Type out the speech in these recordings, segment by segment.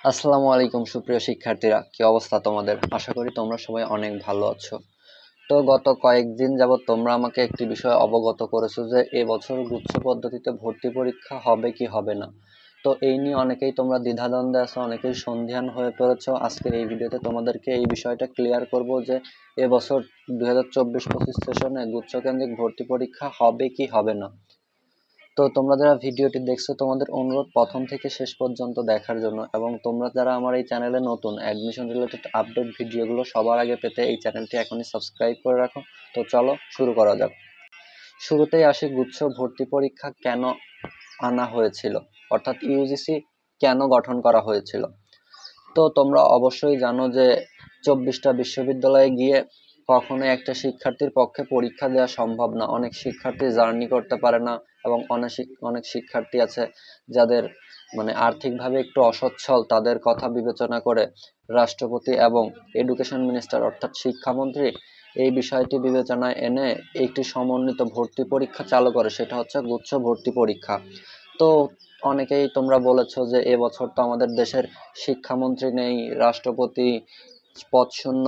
আসসালামু আলাইকুম সুপ্রিয় শিক্ষার্থীরা, কি অবস্থা তোমাদের? আশা করি তোমরা সবাই অনেক ভালো আছো। তো গত কয়েকদিন যাবত তোমরা আমাকে একটি বিষয়ে অবগত করেছো যে এবছর গুচ্ছ পদ্ধতিতে ভর্তি পরীক্ষা হবে কি হবে না। তো এই নিয়ে অনেকেই তোমরা দ্বিধাদ্বন্দ্বে আছো, অনেকেই সন্দিহান হয়ে পড়েছো। আজকের এই ভিডিওতে তোমাদেরকে এই বিষয়টা ক্লিয়ার করব যে এবছর 2024-25 সেশনে গুচ্ছ কেন্দ্রিক ভর্তি পরীক্ষা হবে কি হবে না। তো তোমরা যারা ভিডিওটি দেখছো তোমাদের অনুরোধ প্রথম থেকে শেষ পর্যন্ত দেখার জন্য, এবং তোমরা যারা আমার এই চ্যানেলে নতুন, অ্যাডমিশন রিলেটেড আপডেট ভিডিওগুলো সবার আগে পেতে এই চ্যানেলটি এখনই সাবস্ক্রাইব করে রাখো। তো চলো শুরু করা যাক। শুরুতেই আসি গুচ্ছ ভর্তি পরীক্ষা কেন আনা হয়েছিল, অর্থাৎ ইউজিসি কেন গঠন করা হয়েছিল। তো তোমরা অবশ্যই জানো যে 24টা বিশ্ববিদ্যালয়ে গিয়ে কখনোই একটা শিক্ষার্থীর পক্ষে পরীক্ষা দেওয়া সম্ভব না। অনেক শিক্ষার্থী জার্নি করতে পারে না, এবং অনেক শিক্ষার্থী আছে যাদের আর্থিকভাবে একটু অসচ্ছল। তাদের কথা বিবেচনা করে রাষ্ট্রপতি এবং এডুকেশন মিনিস্টার অর্থাৎ শিক্ষামন্ত্রী এই বিষয়টি বিবেচনায় এনে একটি সমন্বিত ভর্তি পরীক্ষা চালু করে, সেটা হচ্ছে গুচ্ছ ভর্তি পরীক্ষা। তো অনেকেই তোমরা বলেছো যে এবছর তো আমাদের দেশের শিক্ষামন্ত্রী নেই, রাষ্ট্রপতি পদ শূন্য।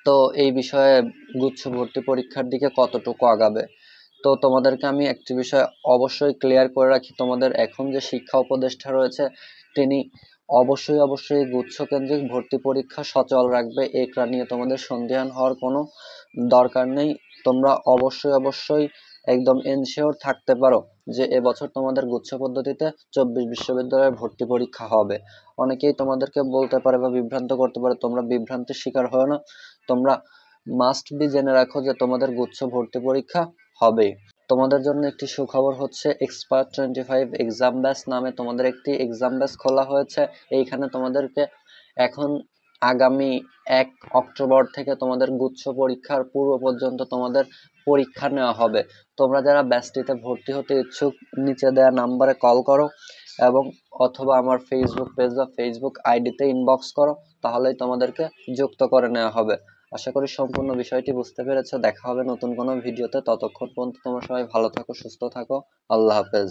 তো এই বিষয়ে গুচ্ছ ভর্তি পরীক্ষার দিকে কতটুকু আগাবে। তো তোমাদেরকে আমি একটি বিষয় অবশ্যই ক্লিয়ার করে রাখি, তোমাদের এখন যে শিক্ষা উপদেষ্টা রয়েছে তিনি অবশ্যই গুচ্ছ কেন্দ্রিক ভর্তি পরীক্ষা সচল রাখবে। এটা নিয়ে তোমাদের সন্দেহান হওয়ার কোনো দরকার নেই। তোমরা অবশ্যই একদম এনশিওর থাকতে পারো যে এবছর তোমাদের গুচ্ছ পদ্ধতিতে 24 বিশ্ববিদ্যালয়ের ভর্তি পরীক্ষা হবে। অনেকেই তোমাদেরকে বলতে পারে বা বিভ্রান্ত করতে পারে, তোমরা বিভ্রান্তির শিকার হয় না। তোমরা মাস্ট বি জেনে রাখো যে তোমাদের গুচ্ছ ভর্তি পরীক্ষা হবে। তোমাদের জন্য একটি সুখবর হচ্ছে এক্সপার্ট 25 এক্সাম ব্যাচ নামে তোমাদের একটি এক্সাম ব্যাচ খোলা হয়েছে। এইখানে তোমাদেরকে এখন আগামী 1 অক্টোবর থেকে তোমাদের গুচ্ছ পরীক্ষার পূর্ব পর্যন্ত তোমাদের পরীক্ষা নেওয়া হবে। তোমরা যারা ব্যাচটিতে ভর্তি হতে ইচ্ছুক নিচে দেওয়া নাম্বারে কল করো, এবং অথবা আমার ফেসবুক পেজ বা ফেসবুক আইডিতে ইনবক্স করো, তাহলেই তোমাদেরকে যুক্ত করে নেওয়া হবে। আশা করি সম্পূর্ণ বিষয়টি বুঝতে পেরেছো। দেখা হবে নতুন কোনো ভিডিওতে। ততক্ষণ পর্যন্ত তোমরা সবাই ভালো থাকো, সুস্থ থাকো। আল্লাহ হাফেজ।